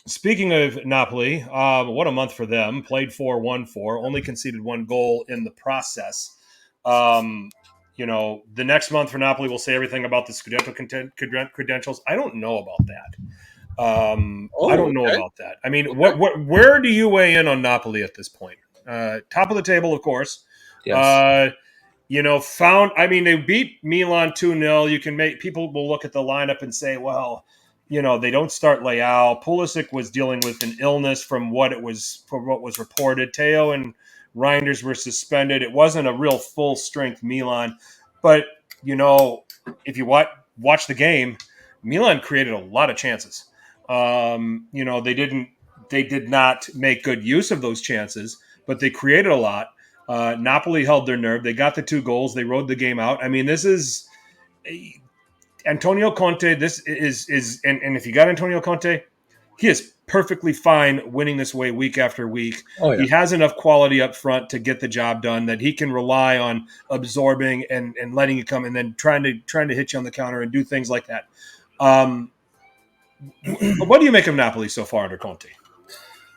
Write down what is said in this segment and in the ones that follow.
Speaking of Napoli, what a month for them. Played 4 1-4, only conceded one goal in the process. Um, the next month for Napoli will say everything about the Scudetto credentials. I don't know about that. I Oh, don't know okay. about that. I mean, Okay. where do you weigh in on Napoli at this point? Top of the table, of course. Yes. Uh, they beat Milan 2-0. You can make people will look at the lineup and say, well, they don't start Leao. Pulisic was dealing with an illness from what was reported. Teo and Reinders were suspended. It wasn't a real full strength Milan, but if you watch the game, Milan created a lot of chances. They did not make good use of those chances, but they created a lot. Napoli held their nerve. They got the 2 goals. They rode the game out. I mean, this is Antonio Conte. This is and if you got Antonio Conte, he is perfectly fine winning this way week after week. Oh yeah. He has enough quality up front to get the job done that he can rely on absorbing and letting you come and then trying to hit you on the counter and do things like that. Um, what do you make of Napoli so far under Conte?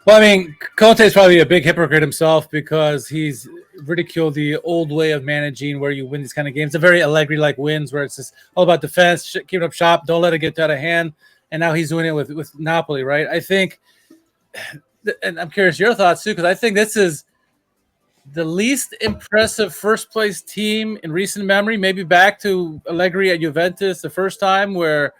Well, I mean, Conte is probably a big hypocrite himself because he's ridiculed the old way of managing where you win these kind of games. The very Allegri-like wins where it's just all about defense, keep it up shop, don't let it get out of hand. And now he's doing it with Napoli, right? I think, and I'm curious your thoughts too, because I think this is the least impressive first place team in recent memory, maybe back to Allegri at Juventus the first time where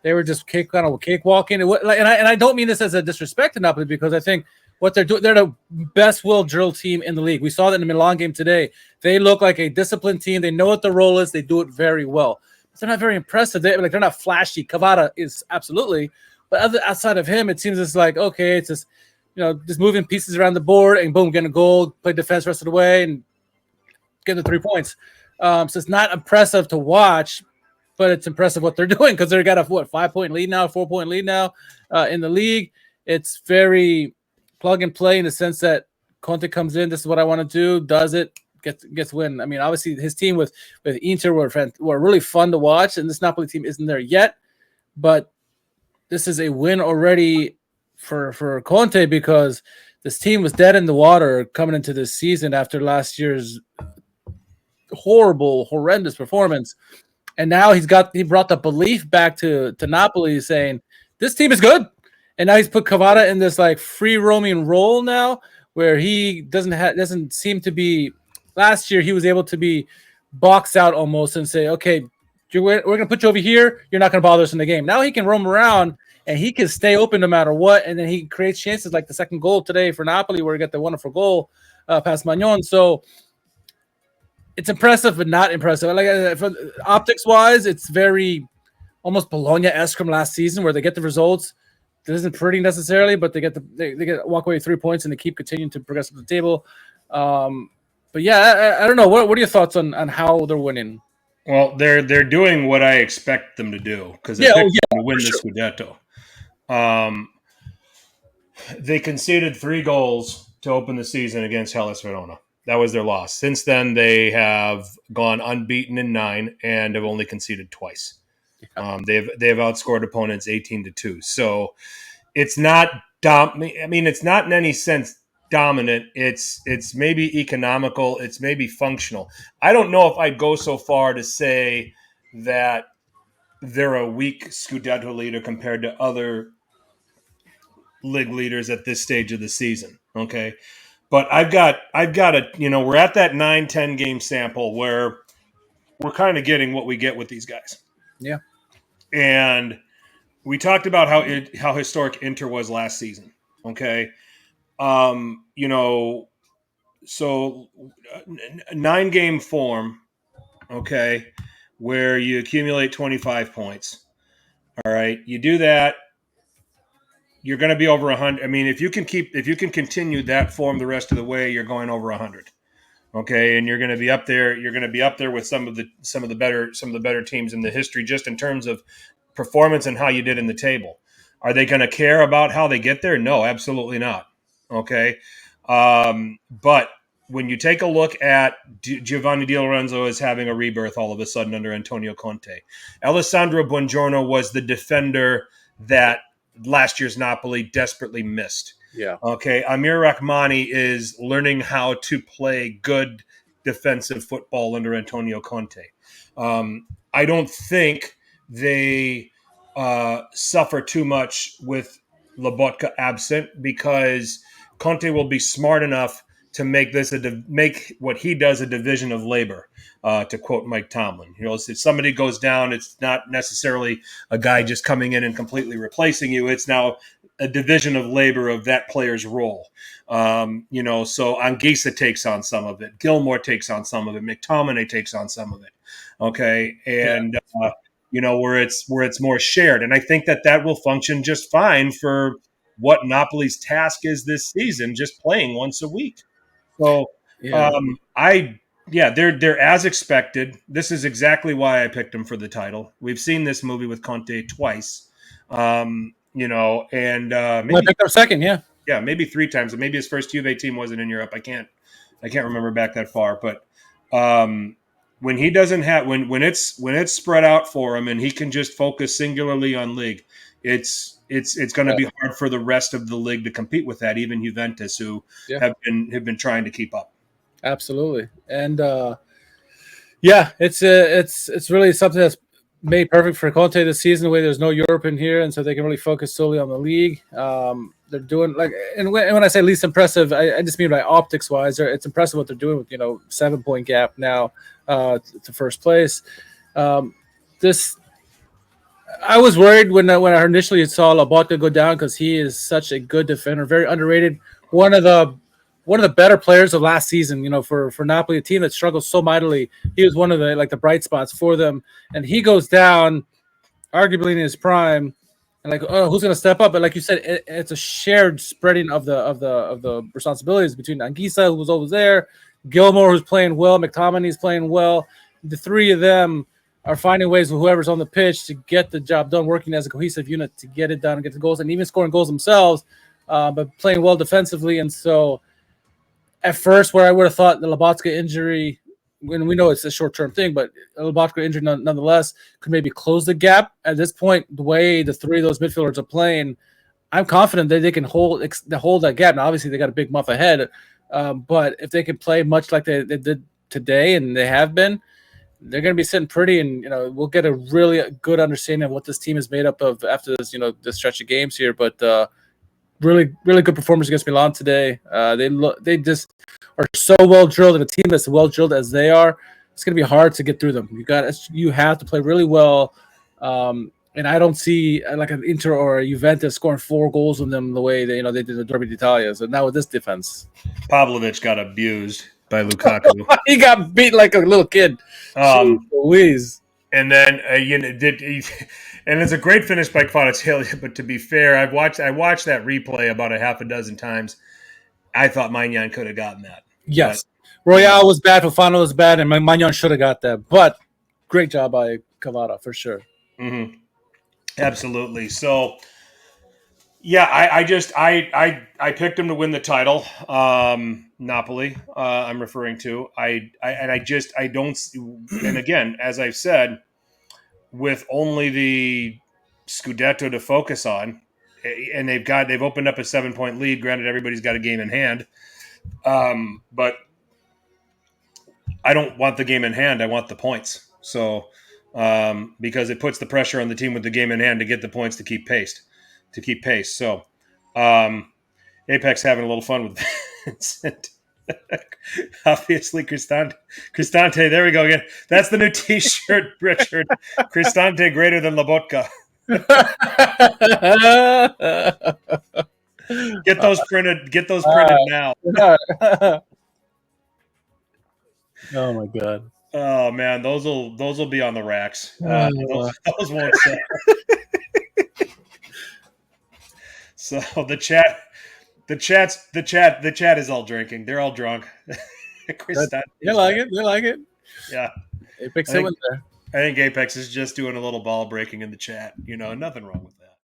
they were just cakewalking. And I don't mean this as a disrespect to Napoli because I think what they're doing, they're the best will drill team in the league. We saw that in the Milan game today. They look like a disciplined team. They know what the role is. They do it very well. But they're not very impressive. They're not flashy. Cavada is absolutely. But outside of him, it seems it's like, okay, it's just, just moving pieces around the board and boom, getting a goal, play defense the rest of the way and get the 3 points. So it's not impressive to watch, but it's impressive what they're doing because they've got a 5-point lead now, 4-point lead now in the league. It's very plug and play in the sense that Conte comes in, this is what I want to do, does it, gets win. I mean, obviously his team with Inter were really fun to watch, and this Napoli team isn't there yet, but this is a win already for Conte because this team was dead in the water coming into this season after last year's horrendous performance. And now he brought the belief back to Napoli saying, this team is good. And now he's put Cavada in this like free roaming role now where he doesn't seem to be. Last year, he was able to be boxed out almost and say, okay, we're going to put you over here. You're not going to bother us in the game. Now he can roam around and he can stay open no matter what. And then he creates chances like the second goal today for Napoli where he got the wonderful goal past Magnon. So it's impressive, but not impressive. Like optics wise, it's very almost Bologna-esque from last season where they get the results. It isn't pretty necessarily, but they get walk away 3 points and they keep continuing to progress up the table. But yeah, I don't know. What are your thoughts on how they're winning? Well, they're doing what I expect them to do because I Yeah, picked them to win the Scudetto. They conceded 3 goals to open the season against Hellas Verona. That was their loss. Since then, they have gone unbeaten in 9 and have only conceded twice. They've outscored opponents 18-2. So it's not it's not in any sense dominant. It's maybe economical. It's maybe functional. I don't know if I'd go so far to say that they're a weak Scudetto leader compared to other league leaders at this stage of the season. Okay. But I've got a, we're at that 9-10 game sample where we're kind of getting what we get with these guys. Yeah. And we talked about how historic Inter was last season. Okay. So 9-game form, okay, where you accumulate 25 points. All right. You do that, you're going to be over 100. I mean, if you can continue that form the rest of the way, you're going over 100. Okay, and you're going to be up there. You're going to be up there with some of the better teams in the history, just in terms of performance and how you did in the table. Are they going to care about how they get there? No, absolutely not. Okay, but when you take a look at Giovanni Di Lorenzo is having a rebirth all of a sudden under Antonio Conte. Alessandro Buongiorno was the defender that last year's Napoli desperately missed. Yeah. Okay, Amir Rahmani is learning how to play good defensive football under Antonio Conte. I don't think they suffer too much with Lobotka absent, because Conte will be smart enough to make this make what he does a division of labor. To quote Mike Tomlin, if somebody goes down, it's not necessarily a guy just coming in and completely replacing you. It's now a division of labor of that player's role. So Anguissa takes on some of it. Gilmore takes on some of it. McTominay takes on some of it. Okay. And, where it's more shared. And I think that will function just fine for what Napoli's task is this season, just playing once a week. So they're as expected. This is exactly why I picked them for the title. We've seen this movie with Conte twice. Maybe I picked up second, yeah, maybe 3 times. Maybe his first Juve team wasn't in Europe. I can't remember back that far. But when he doesn't have when it's spread out for him and he can just focus singularly on league, it's going to be hard for the rest of the league to compete with that. Even Juventus, who have been trying to keep up. Absolutely, and it's really something that's made perfect for Conte this season. The way there's no Europe in here, and so they can really focus solely on the league. They're doing and when I say least impressive, I just mean like optics wise. It's impressive what they're doing with 7-point gap now to first place. I was worried when I initially saw Lobotka go down, because he is such a good defender, very underrated. One of the better players of last season, for Napoli, a team that struggled so mightily. He was one of the bright spots for them, and he goes down, arguably in his prime, and who's going to step up? But like you said, it's a shared spreading of the responsibilities between Anguissa, who's always there, Gilmore, who's playing well, McTominay's playing well. The three of them are finding ways with whoever's on the pitch to get the job done, working as a cohesive unit to get it done and get the goals, and even scoring goals themselves, but playing well defensively. And so at first, where I would have thought the Lobotka injury, when we know it's a short-term thing, but a Lobotka injury nonetheless could maybe close the gap. At this point, the way the three of those midfielders are playing, I'm confident that they can hold that gap. Now, obviously, they got a big muff ahead, but if they can play much like they did today, and they have been, they're going to be sitting pretty, and we'll get a really good understanding of what this team is made up of after this this stretch of games here. But really, really good performance against Milan today. They just are so well drilled, and a team that's well drilled as they are, it's going to be hard to get through them. You have to play really well, and I don't see like an Inter or a Juventus scoring 4 goals on them the way they did the Derby d'Italia. So now with this defense, Pavlovic got abused by Lukaku. He got beat like a little kid. Louise. And then and it's a great finish by Kvaratskhelia. But to be fair, I watched that replay about a half a dozen times. I thought Maignan could have gotten that. Yes, Royale was bad, Fofana was bad, and Maignan should have got that. But great job by Kvara for sure. Mm-hmm. Absolutely. So. Yeah, I picked him to win the title. Napoli, I'm referring to. I don't. And again, as I've said, with only the Scudetto to focus on, and they've opened up a 7-point lead. Granted, everybody's got a game in hand, but I don't want the game in hand. I want the points. So because it puts the pressure on the team with the game in hand to get the points to keep pace. So Apex having a little fun with Vincent. Obviously, Cristante. There we go again. That's the new T-shirt, Richard. Cristante greater than Lobotka. Get those printed now. Oh my god. Oh man, those will be on the racks. Those won't sell. So the chat is all drinking. They're all drunk. They like it. Yeah. Apex in there. I think Apex is just doing a little ball breaking in the chat. Nothing wrong with that.